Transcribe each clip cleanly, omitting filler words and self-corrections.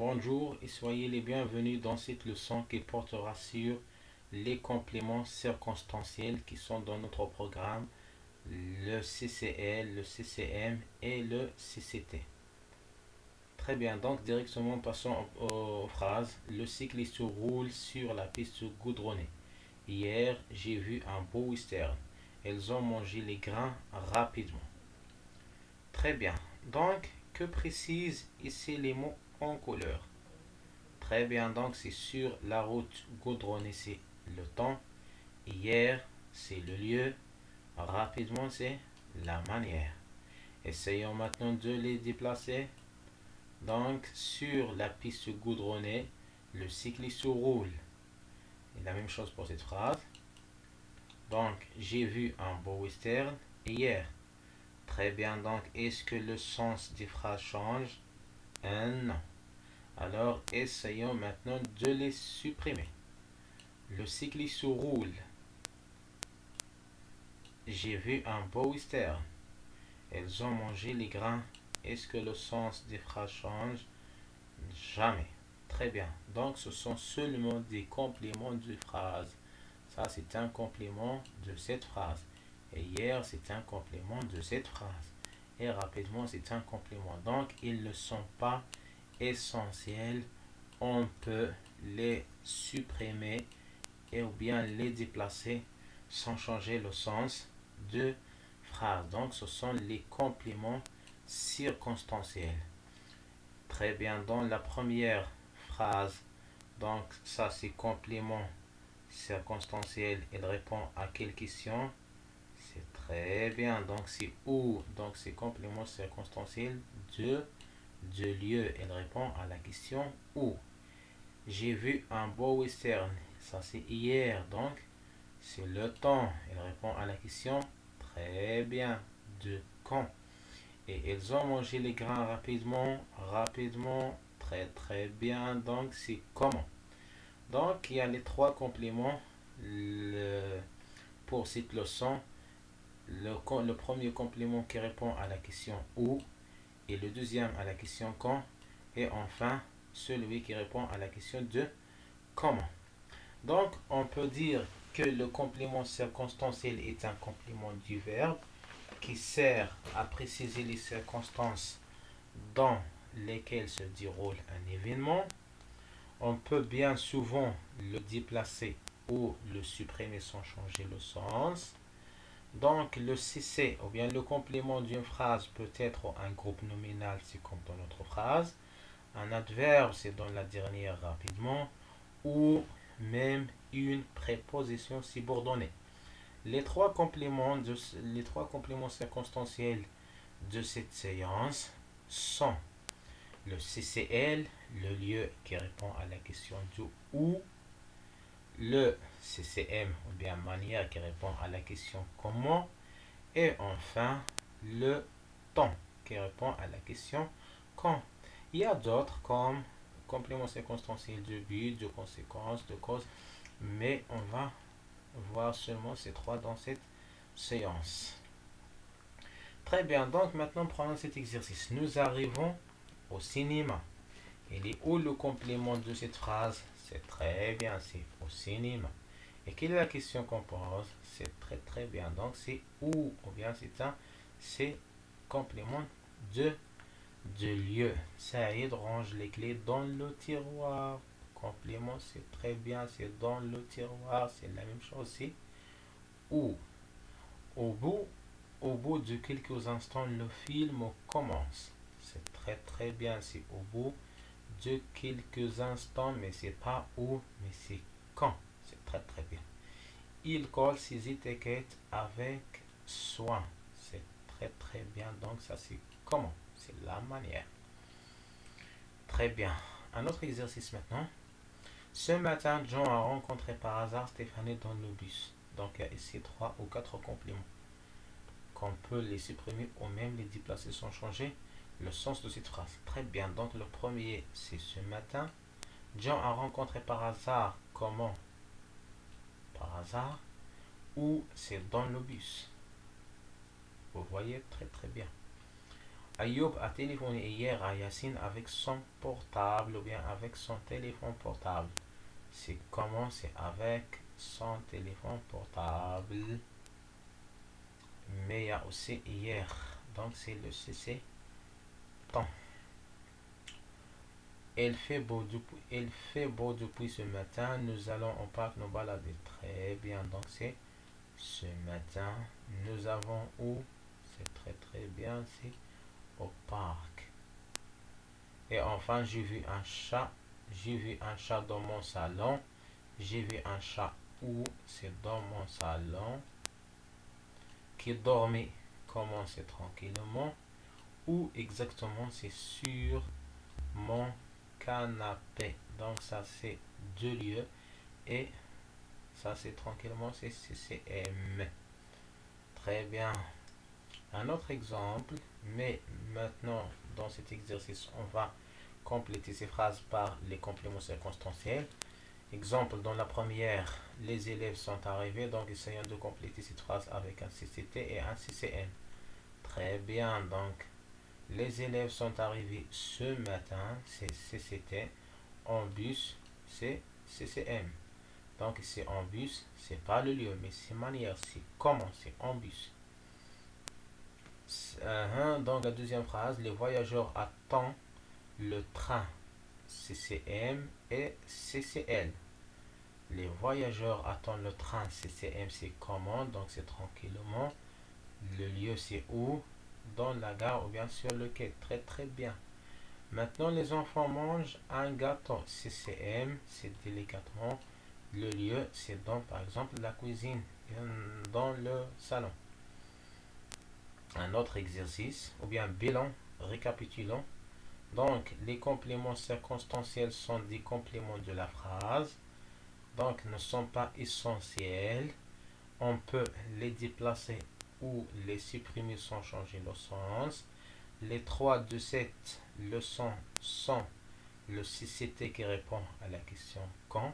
Bonjour et soyez les bienvenus dans cette leçon qui portera sur les compléments circonstanciels qui sont dans notre programme, le CCL, le CCM et le CCT. Très bien, donc directement passons aux phrases. Le cycliste roule sur la piste goudronnée. Hier, j'ai vu un beau western. Elles ont mangé les grains rapidement. Très bien, donc que précisent ici les mots en couleur? Très bien, donc c'est sur la route goudronnée, c'est le temps. Hier, c'est le lieu. Rapidement, c'est la manière. Essayons maintenant de les déplacer. Donc, sur la piste goudronnée, le cycliste roule. Et la même chose pour cette phrase. Donc, j'ai vu un beau western hier. Très bien, donc est-ce que le sens des phrases change? Non. Alors, essayons maintenant de les supprimer. Le cycliste roule. J'ai vu un beau western. Elles ont mangé les grains. Est-ce que le sens des phrases change? Jamais. Très bien. Donc, ce sont seulement des compléments de phrase. Ça, c'est un complément de cette phrase. Et hier, c'est un complément de cette phrase. Et rapidement, c'est un complément. Donc, ils ne sont pas essentiels. On peut les supprimer et ou bien les déplacer sans changer le sens de phrase. Donc, ce sont les compléments circonstanciels. Très bien, dans la première phrase, donc ça c'est complément circonstanciel. Il répond à quelle question? C'est très bien. Donc c'est où? Donc c'est complément circonstanciel de lieu. Il répond à la question où. J'ai vu un beau western. Ça c'est hier. Donc c'est le temps. Il répond à la question très bien. De quand? Et ils ont mangé les grains rapidement. Rapidement. Très très bien. Donc c'est comment? Donc il y a les trois compléments pour cette leçon. Le premier complément qui répond à la question où. Et le deuxième à la question quand. Et enfin celui qui répond à la question de comment. Donc, on peut dire que le complément circonstanciel est un complément du verbe qui sert à préciser les circonstances dans lesquelles se déroule un événement. On peut bien souvent le déplacer ou le supprimer sans changer le sens. Donc, le CC ou bien le complément d'une phrase peut être un groupe nominal, c'est comme dans notre phrase. Un adverbe, c'est dans la dernière rapidement. Ou même une préposition subordonnée. Les trois compléments circonstanciels de cette séance sont le CCL, le lieu qui répond à la question du où, le CCM ou bien manière qui répond à la question comment, et enfin le temps qui répond à la question quand. Il y a d'autres comme complément circonstanciel de but, de conséquence, de cause, mais on va voir seulement ces trois dans cette séance. Très bien, donc maintenant prenons cet exercice. Nous arrivons au cinéma. Il est où le complément de cette phrase? C'est très bien, c'est au cinéma. Et quelle est la question qu'on pose? C'est très très bien. Donc c'est où? Ou bien c'est complément de lieu. Saïd range les clés dans le tiroir. Complément, c'est très bien, c'est dans le tiroir. C'est la même chose, c'est où. Au bout, au bout de quelques instants, le film commence. C'est très très bien, c'est au bout de quelques instants, mais c'est pas où, mais c'est quand. C'est très très bien. Il colle ses étiquettes avec soin. C'est très très bien. Donc ça c'est comment. C'est la manière. Très bien. Un autre exercice maintenant. Ce matin, John a rencontré par hasard Stéphanie dans le bus. Donc il y a ici trois ou quatre compléments qu'on peut les supprimer ou même les déplacer sans changer le sens de cette phrase. Très bien. Donc le premier c'est ce matin. John a rencontré par hasard. Comment? Par hasard. Ou c'est dans le bus. Vous voyez très très bien. Ayoub a téléphoné hier à Yacine avec son portable ou bien avec son téléphone portable. C'est comment? C'est avec son téléphone portable. Mais il y a aussi hier. Donc c'est le CC temps. Il fait beau depuis ce matin. Nous allons au parc nous balader. Très bien. Donc c'est ce matin. Nous avons où? C'est très très bien. C'est au parc. Et enfin, j'ai vu un chat. J'ai vu un chat dans mon salon. J'ai vu un chat où? C'est dans mon salon. Qui dormait. Comment? C'est tranquillement. Où exactement? C'est sur mon canapé. Donc ça c'est deux lieux. Et ça c'est tranquillement, c'est CCM. Très bien. Un autre exemple. Mais maintenant, dans cet exercice, on va compléter ces phrases par les compléments circonstanciels. Exemple, dans la première, les élèves sont arrivés. Donc essayons de compléter cette phrase avec un CCT et un CCM. Très bien. Donc les élèves sont arrivés ce matin, c'est CCT. En bus, c'est CCM. Donc c'est en bus, c'est pas le lieu, mais c'est manière, c'est comment, c'est en bus. Donc la deuxième phrase, les voyageurs attendent le train, CCM et CCL. Les voyageurs attendent le train, CCM c'est comment, donc c'est tranquillement. Le lieu c'est où? Dans la gare ou bien sur le quai. Très très bien. Maintenant, les enfants mangent un gâteau. CCM, c'est délicatement. Le lieu, c'est dans, par exemple, la cuisine, dans le salon. Un autre exercice, ou bien bilan, récapitulons. Donc, les compléments circonstanciels sont des compléments de la phrase. Donc, ne sont pas essentiels. On peut les déplacer ou les supprimer sans changer le sens. Les 3 de cette leçon sont le CCT qui répond à la question quand,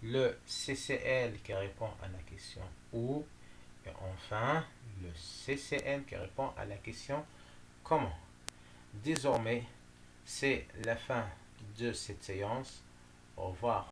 le CCL qui répond à la question où, et enfin le CCM qui répond à la question comment. Désormais, c'est la fin de cette séance. Au revoir.